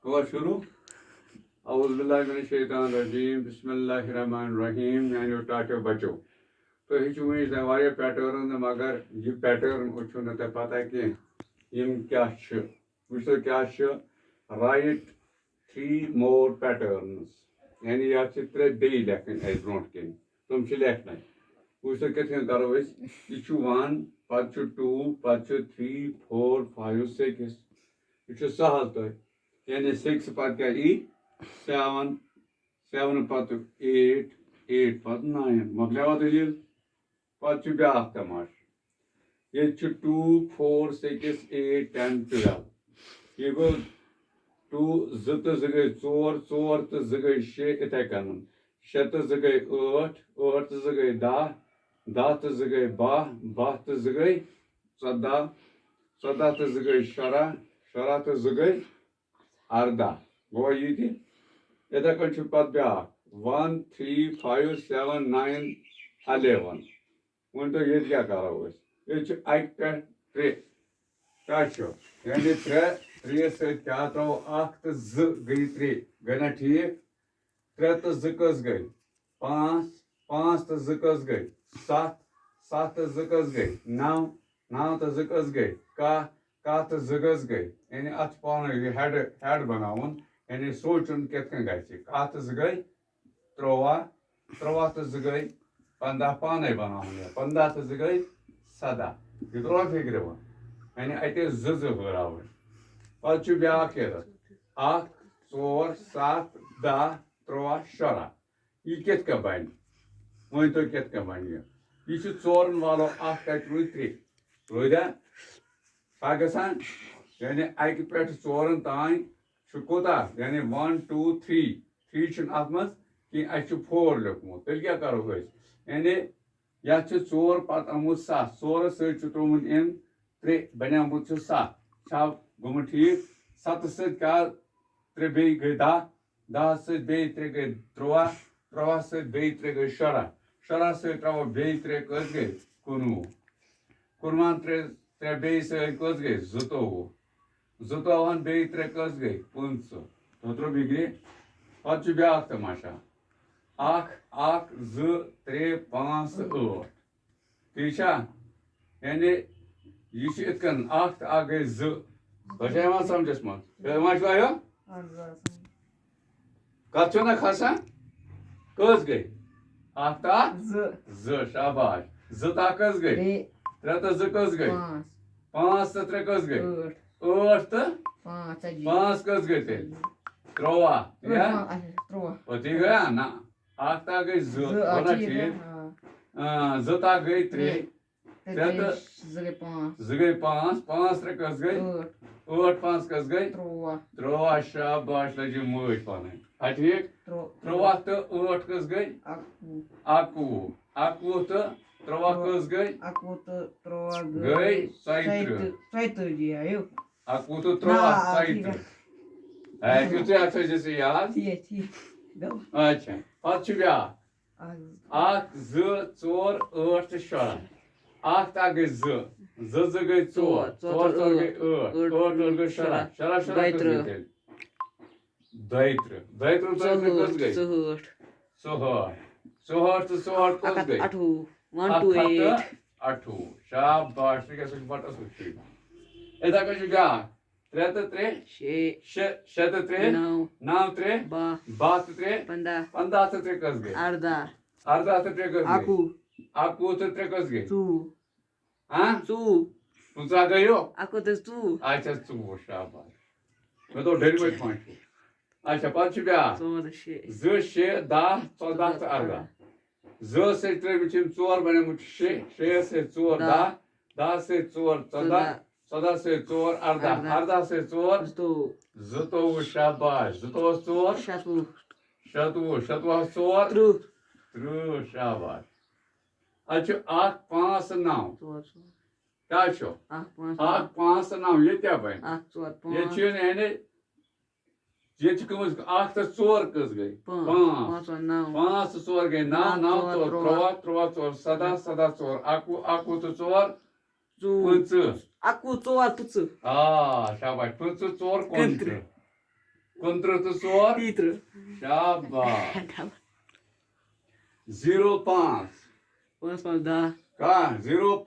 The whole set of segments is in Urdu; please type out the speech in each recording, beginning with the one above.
ہوا شروع اعوذ باللہ من الشیطان الرجیم بسم اللہ الرحمن الرحیم میانیو ٹاٹو بچو تو ہیچو وٕنۍ واریاہ پیٹرن مگر یہ پیٹرن چھو نہٕ تۄہہِ پتہ کینٛہہ یِم کیٛاہ چھِ وٕچھتو کیٛاہ چھِ رایٹ 3 more patterns یعنی یتھ چھِ 3 بیٚیہِ لیکھٕنۍ اَسہِ برونٛٹھ کَنۍ تِم چھِ لیکھنَے وٕچھتو کِتھ کٔنۍ کرو أسۍ یہِ چھُ 1 پتہٕ چھُ 2 پتہٕ چھُ 3 4 5 6 یہ چھُ سہل تۄہہِ یعنی 6 پتہٕ کیٛاہ یی 7 7 پتہٕ 8 8 پتہٕ 9 مۄکلیوا دٔلیٖل پتہٕ چھُ بیٛاکھ تماشہٕ ییٚتہِ چھُ 2 4 6 8 10 12 یہِ گوٚو 2 2 تہٕ 2 گٔے 4 4 تہٕ 2 گٔے 6 یِتھَے کٔنۍ 6 تہٕ 2 گٔے 8 8 تہٕ 2 گٔے 10 10 تہٕ 2 گٔے 12 12 تہٕ 2 گٔے 14 14 تہٕ 2 گٔے 16 16 تہٕ 2 گٔے 18 گوٚوا یہِ تہِ یِتھَے کٔنۍ چھُ پتہٕ بیٛاکھ 1 3 5 7 9 11 ؤنۍتو ییٚتہِ کیٛاہ کرو أسۍ ییٚتہِ چھُ اَکہِ پٮ۪ٹھ 3 کیٛاہ چھُ یعنی 3 3 سۭتۍ کیٛاہ ترٛاوو 1 تہٕ 2 گٔے 3 گٔے نا ٹھیٖک 3 تہٕ 2 کٔژ گٔے 5 5 تہٕ 2 کٔژ گٔے 7 7 تہٕ 2 کٔژ گٔے 9 9 تہٕ 2 کٔژ گٔے 10 10 تہٕ 2 کٔژ گٔے یعنی اَتھ چھُ پانَے یہِ ہٮ۪ڈ بناوُن یعنی سونٛچُن کِتھ کٔنۍ گژھِ 10 تہٕ 2 گٔے 13 13 تہٕ 2 گٔے 15 پانَے بناوُن یہِ 15 تہٕ 2 گٔے 17 یہِ ترٛووا فِکرِ وۄنۍ یعنی اَتہِ ٲسۍ 2 2 ہُراوٕنۍ پتہٕ چھُ بیٛاکھ ییٚتٮ۪تھ 1 4 7 10 13 16 یہِ کِتھ کٔنۍ بنہِ ؤنۍتو کِتھ کٔنۍ بنہِ یہِ چھُ 4 والو 1 کَتہِ روٗدۍ 3 روٗدیٛا چھا گژھان یعنی اَکہِ پٮ۪ٹھ 4 تانۍ چھُ کوٗتاہ یعنی 1 2 3 3 چھُنہٕ اَتھ منٛز کینٛہہ اَسہِ چھُ 4 لیوکھمُت تیٚلہِ کیٛاہ کرو أسۍ یعنی یَتھ چھُ 4 پتہٕ آمُت 7 4 سۭتۍ چھُ ترٛوومُت أمۍ 3 بنیومُت چھُ 7 چھا گوٚمُت ٹھیٖک 7 سۭتۍ کیٛاہ 3 بیٚیہِ گٔے 10 10 سۭتۍ بیٚیہِ 3 گٔے 13 13 سۭتۍ بیٚیہِ 3 گٔے 16 16 سۭتۍ ترٛاوو بیٚیہِ 3 کٔژ گٔے 19 19 3 بیٚیہِ سۭتۍ کٔژ گٔے 22 22 بیٚیہِ 3 کٔژ گٔے 15 ترٛوو فِکرِ پتہٕ چھُ بیٛاکھ تماشہ 1 1 2 3 5 تہٕ 8 ٹھیٖک چھا یعنی یہِ چھُ یِتھ کٔنۍ 1 تہٕ 1 گٔے 2 تۄہہِ چھا یِوان سمجھس منٛز یِوان چھُوا یہِ کتھ چھو نا کھسان کٔژ گٔے 1 تہٕ 1 2 شاباش 2 تہٕ 1 کٔژ گٔے 3 تہٕ 2 کٔژ گٔے 5 تہٕ 3 کٔژ گٔے 8 تہٕ 5 کٔژ گٔے تیٚلہِ 13 أتی گٔیا نہ 1 تہٕ 1 گٔے 2 گوٚو نا ٹھیٖک 2 تہٕ 1 گٔے 3 3 تہٕ 2 گٔے 5 5 3 کٔژ گٔے 8 5 کٔژ گٔے 13 شاباش لٔجِو مٲج پنٕنۍ ہا ٹھیٖک 13 تہٕ 8 کٔژ گٔے 21 21 تہٕ 13 کٔژ گٔے گٔے 34 21 تہٕ 13 34 یُتھُے اَتھ تھٲیزِ ژٕ یاد اچھا پتہٕ چھُ بیٛاکھ 1 2 4 8 تہٕ 16 1 تہٕ 1 گٔے 2 2 2 گٔے 4 4 4 گٔے 8 8 8 گٔے 16 16 16 کٔژ گٔے تیٚلہِ 32 32 32 کٔژ گٔے 64 64 تہٕ 64 کٔژ گٔے 28 شاباش تُہۍ گژھِو بَٹہٕ اَصٕل شُرۍ یِتھَے کٔنۍ چھُ بیٛاکھ 3 تہٕ 3 6 تہٕ 3 9 3 12 تہٕ 3 15 تہٕ 3 کٔژ گٔے 18 تہٕ 3 کٔژ گٔے 21 تہٕ 3 کٔژ گٔے 15 گٔیو اچھا 4 شاباش مےٚ دوٚپ ڈٔلۍ وٲتۍ پانٛژھ شےٚ اچھا پتہٕ چھُ بیٛاکھ 2 6 10 14 تہٕ 18 2 سۭتۍ ترٛٲومٕتۍ چھِ یِم 4 بنیومُت چھُ 6 6 سۭتۍ 4 10 10 سۭتۍ 4 14 14 سۭتۍ 4 18 18 سۭتۍ 4 زٕتووُہ شاباش 2 4 شَتوُہ 27 4 30 شاباش اَتہِ چھُ 1 5 تہٕ 9 کیٛاہ چھُ 1 5 تہٕ 9 ییٚتہِ کیٛاہ بنہِ ییٚتہِ چھُ یعنی ییٚتہِ چھِ گٔمٕژ 1 تہٕ 4 کٔژ گٔے 5 5 تہٕ 4 گٔے 9 9 4 13 13 4 17 17 4 21 تہٕ 4 15 21 4 50 آ شاباش 15 4 50 Contra tu suor. Litro. Shabash. 0-5. 5 10. Kah 0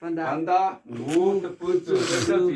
15. 15 20 25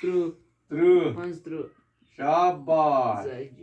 True. True. Once true. Shabash. Sadji.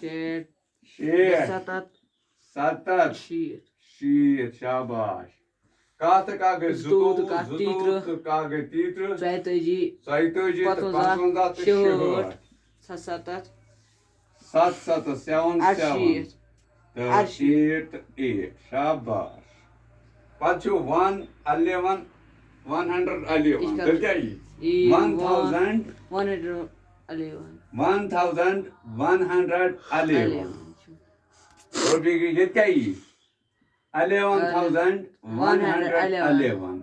Shed. shit Satat. 7 Shit. shit shabash Kaat kage Zutut, zutu ka zutut kage titru 32. Saitoji te 50, 50 te Shehut. shehut Satat. 7 7 Arshit. 8 8 Shabash Pachu 1 11 111 Iska- Dil kya ye 1000 111. 1111 Rupi ki ye kya ye 11,111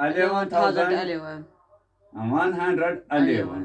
11,011. 111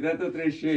3 6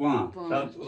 5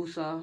Usas.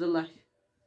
Zulash.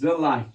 zlach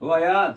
Fayad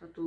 Satu.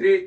3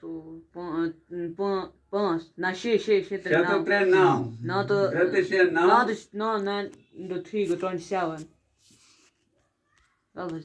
So, pans. Na she. Shatu 3 9 Not the. British 9 No, the 3 go 27. That was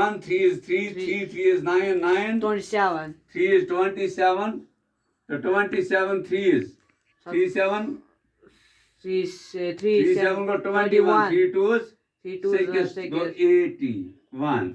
1 3 is 3 3 3 is 9 9 27. 3 is 27 so 27 3 is 3 7 3 3 7 go 21 3 2 is 3 2 6 go 81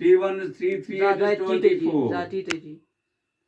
3 1 is 3 3 is 24 Zatiti.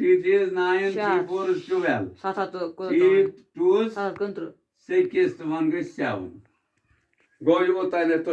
3 3 is 9 3 Shas. 4 is 12 Satato. 3 2 is Sat contra. 6 to 1 is 7 Go you tane to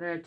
Red.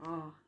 Ah.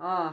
Ah.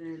Red.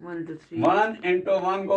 1 2 3. 1 into 1 go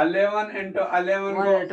11 into 11 go 121.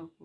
Aku.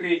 3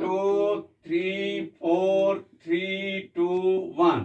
2 3 4 3 2 1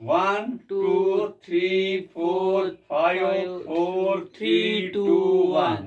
1 2 3 4 5 4 3 2 1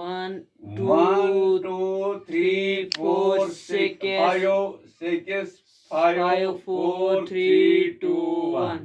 1 1 2 2 3 4 6 5 5 4 3 2 1.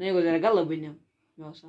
Ne go zara galabinam. Nossa.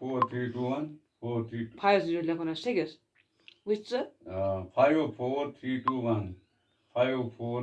4 3 2 1 4 3 2 Pais de olhar quando chegas. Which 5 4 3 2 1 5 4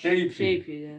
shape ya.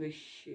Vixe.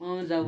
Vamos a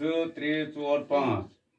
2 3 4 5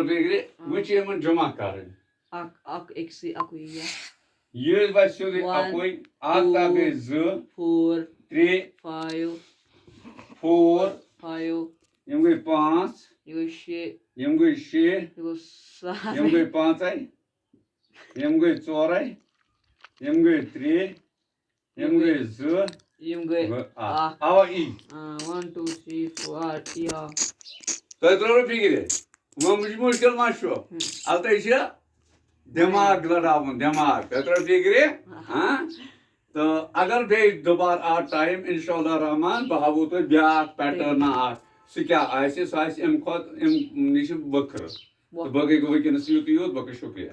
ترو فکر وچ یمن جمع کرن Ak eksi akui ya. یہ واتہِ سیوٚدُے One, اکوے اکھ تہٕ گٔے زٕ 4, ترٛےٚ 5, 4 5, یِم گٔے 5 you go shit, یِم گٔے 6 you go یِم گٔے 7, 5 یِم گٔے 4 یِم گٔے 3 یِم گٔے 2 you go گٔے ah. 1 اوا ای 1, 2, 3, 4, yeah. تۄہہِ ترٛٲوٕ فِکرِ وۄنۍ مُشکِل ما چھُ البتہ یہِ چھِ دٮ۪ماغ لڑاوُن دٮ۪ماغ تۄہہِ ترٛٲوٕ فِکرِ تہٕ اگر بیٚیہِ دُبارٕ آو ٹایم اِنشاء اللہ رحمان بہٕ ہاوو تۄہہِ بیٛاکھ پیٹٲرنا اکھ سُہ کیٛاہ آسہِ سُہ آسہِ اَمہِ کھۄتہٕ اَمہِ نِش ؤکرٕ تہٕ بہٕ گٔے وٕنکٮ۪نس یُتُے یوت باقٕے شُکریہ